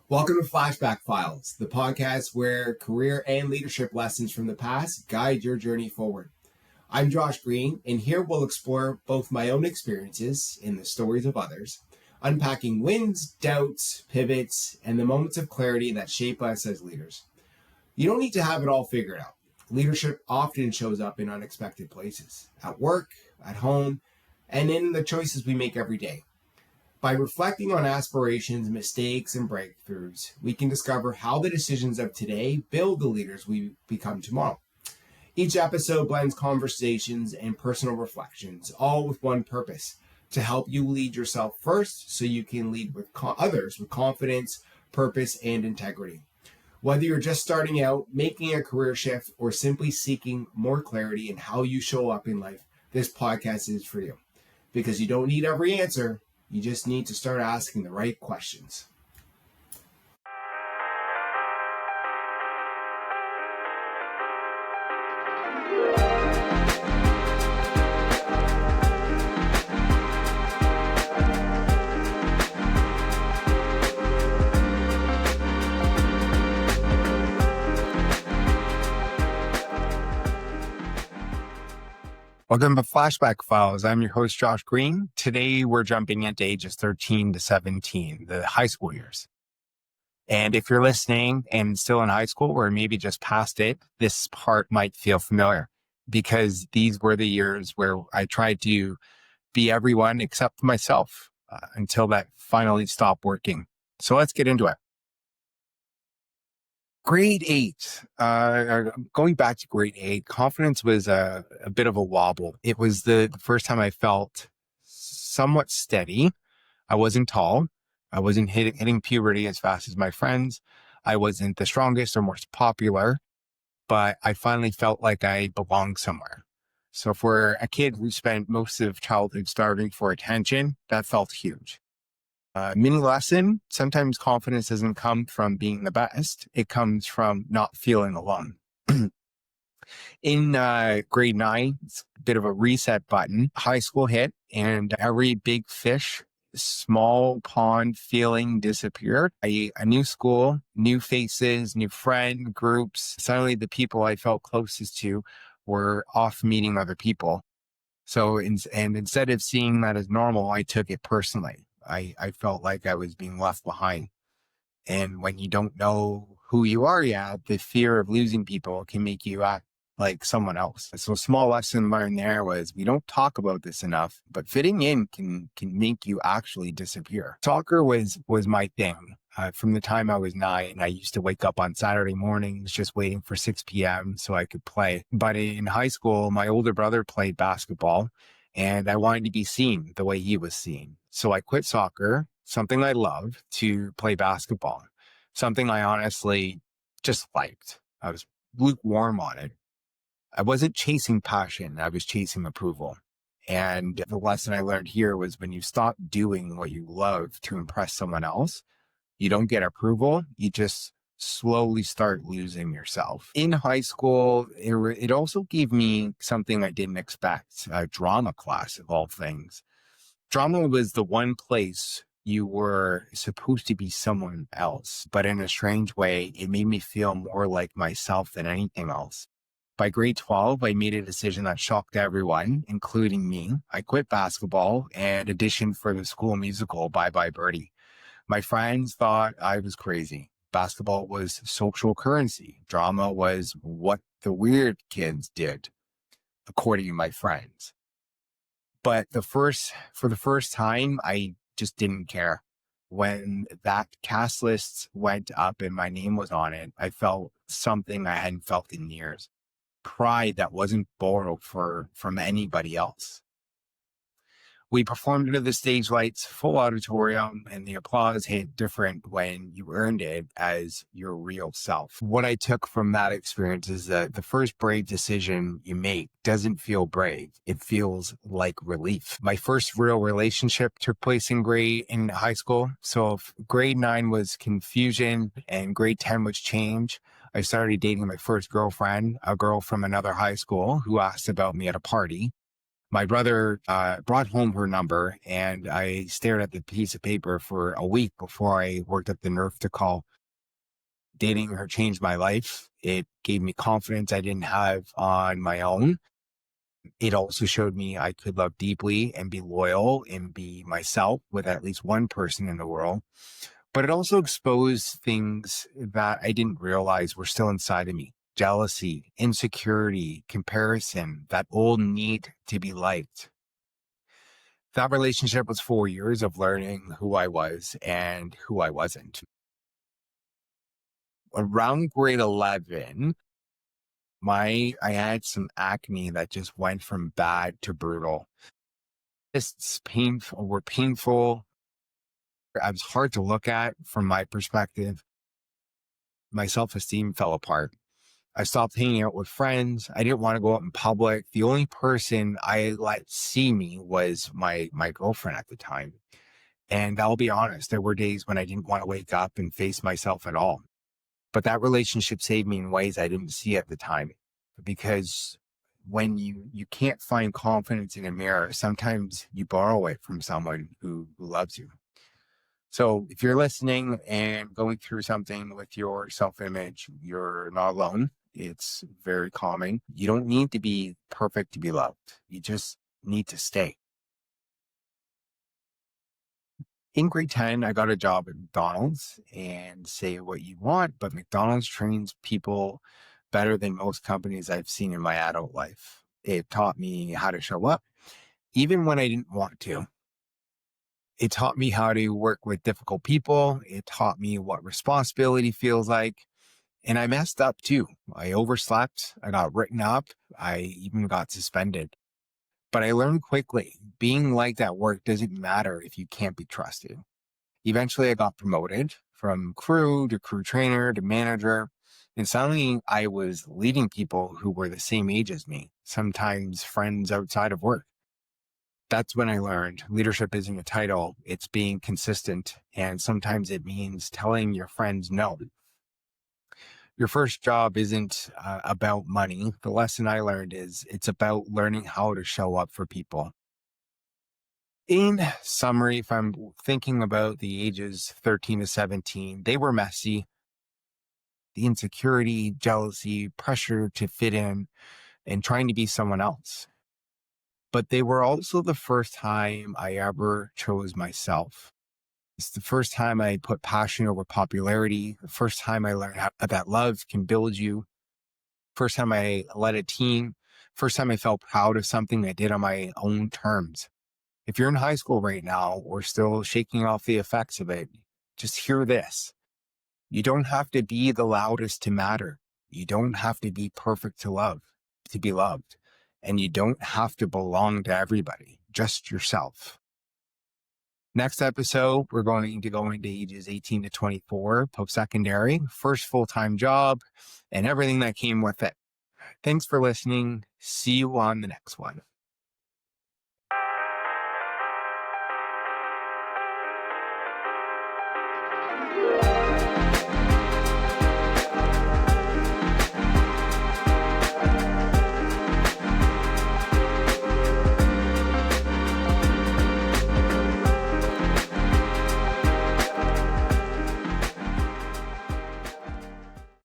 Welcome to Flashback Files, the podcast where career and leadership lessons from the past guide your journey forward. I'm Josh Green, and here we'll explore both my own experiences and the stories of others, unpacking wins, doubts, pivots, and the moments of clarity that shape us as leaders. You don't need to have it all figured out. Leadership often shows up in unexpected places, at work, at home, and in the choices we make every day. By reflecting on aspirations, mistakes, and breakthroughs, we can discover how the decisions of today build the leaders we become tomorrow. Each episode blends conversations and personal reflections, all with one purpose: to help you lead yourself first so you can lead with others with confidence, purpose, and integrity. Whether you're just starting out, making a career shift, or simply seeking more clarity in how you show up in life, this podcast is for you. Because you don't need every answer. You just need to start asking the right questions. Welcome to Flashback Files. I'm your host, Josh Green. Today, we're jumping into ages 13 to 17, the high school years. And if you're listening and still in high school or maybe just past it, this part might feel familiar because these were the years where I tried to be everyone except myself until that finally stopped working. So let's get into it. Grade 8, going back to grade 8, confidence was a bit of a wobble. It was the first time I felt somewhat steady. I wasn't tall. I wasn't hitting puberty as fast as my friends. I wasn't the strongest or most popular, but I finally felt like I belonged somewhere. So for a kid who spent most of childhood starving for attention, that felt huge. Mini lesson, sometimes confidence doesn't come from being the best. It comes from not feeling alone. In grade 9, it's a bit of a reset button. High school hit and every big fish, small pond feeling disappeared. A new school, new faces, new friend groups. Suddenly the people I felt closest to were off meeting other people. So, instead of seeing that as normal, I took it personally. I felt like I was being left behind. And when you don't know who you are yet, the fear of losing people can make you act like someone else. So a small lesson learned there was we don't talk about this enough, but fitting in can make you actually disappear. Soccer was my thing. From the time I was 9, I used to wake up on Saturday mornings just waiting for 6 p.m. so I could play. But in high school, my older brother played basketball and I wanted to be seen the way he was seen. So I quit soccer, something I love, to play basketball, something I honestly just liked. I was lukewarm on it. I wasn't chasing passion. I was chasing approval. And the lesson I learned here was when you stop doing what you love to impress someone else, you don't get approval. You just slowly start losing yourself. In high school, it also gave me something I didn't expect, a drama class of all things. Drama was the one place you were supposed to be someone else, but in a strange way, it made me feel more like myself than anything else. By grade 12, I made a decision that shocked everyone, including me. I quit basketball and auditioned for the school musical Bye Bye Birdie. My friends thought I was crazy. Basketball was social currency. Drama was what the weird kids did, according to my friends. But for the first time, I just didn't care. When that cast list went up and my name was on it, I felt something I hadn't felt in years. Pride that wasn't borrowed from anybody else. We performed under the stage lights, full auditorium, and the applause hit different when you earned it as your real self. What I took from that experience is that the first brave decision you make doesn't feel brave. It feels like relief. My first real relationship took place in high school. So if grade 9 was confusion and grade 10 was change, I started dating my first girlfriend, a girl from another high school who asked about me at a party. My brother brought home her number, and I stared at the piece of paper for a week before I worked up the nerve to call. Dating her changed my life. It gave me confidence I didn't have on my own. It also showed me I could love deeply and be loyal and be myself with at least one person in the world. But it also exposed things that I didn't realize were still inside of me: jealousy, insecurity, comparison, that old need to be liked. That relationship was 4 years of learning who I was and who I wasn't. Around grade 11, I had some acne that just went from bad to brutal. It's painful. I was hard to look at from my perspective. My self-esteem fell apart. I stopped hanging out with friends. I didn't want to go out in public. The only person I let see me was my girlfriend at the time. And I'll be honest, there were days when I didn't want to wake up and face myself at all. But that relationship saved me in ways I didn't see at the time. Because when you can't find confidence in a mirror, sometimes you borrow it from someone who loves you. So if you're listening and going through something with your self-image, you're not alone. It's very common. You don't need to be perfect to be loved. You just need to stay. In grade 10, I got a job at McDonald's, and say what you want, but McDonald's trains people better than most companies I've seen in my adult life. It taught me how to show up, even when I didn't want to. It taught me how to work with difficult people. It taught me what responsibility feels like. And I messed up too. I overslept. I got written up. I even got suspended. But I learned quickly, being liked at work doesn't matter if you can't be trusted. Eventually, I got promoted from crew to crew trainer to manager. And suddenly I was leading people who were the same age as me, sometimes friends outside of work. That's when I learned leadership isn't a title, it's being consistent. And sometimes it means telling your friends no. Your first job isn't about money. The lesson I learned is it's about learning how to show up for people. In summary, if I'm thinking about the ages 13 to 17, they were messy. The insecurity, jealousy, pressure to fit in, and trying to be someone else. But they were also the first time I ever chose myself. It's the first time I put passion over popularity. The first time I learned that love can build you. First time I led a team. First time I felt proud of something I did on my own terms. If you're in high school right now or still shaking off the effects of it, just hear this. You don't have to be the loudest to matter. You don't have to be perfect to be loved. And you don't have to belong to everybody, just yourself. Next episode, we're going to go into ages 18 to 24, post-secondary, first full-time job, and everything that came with it. Thanks for listening. See you on the next one.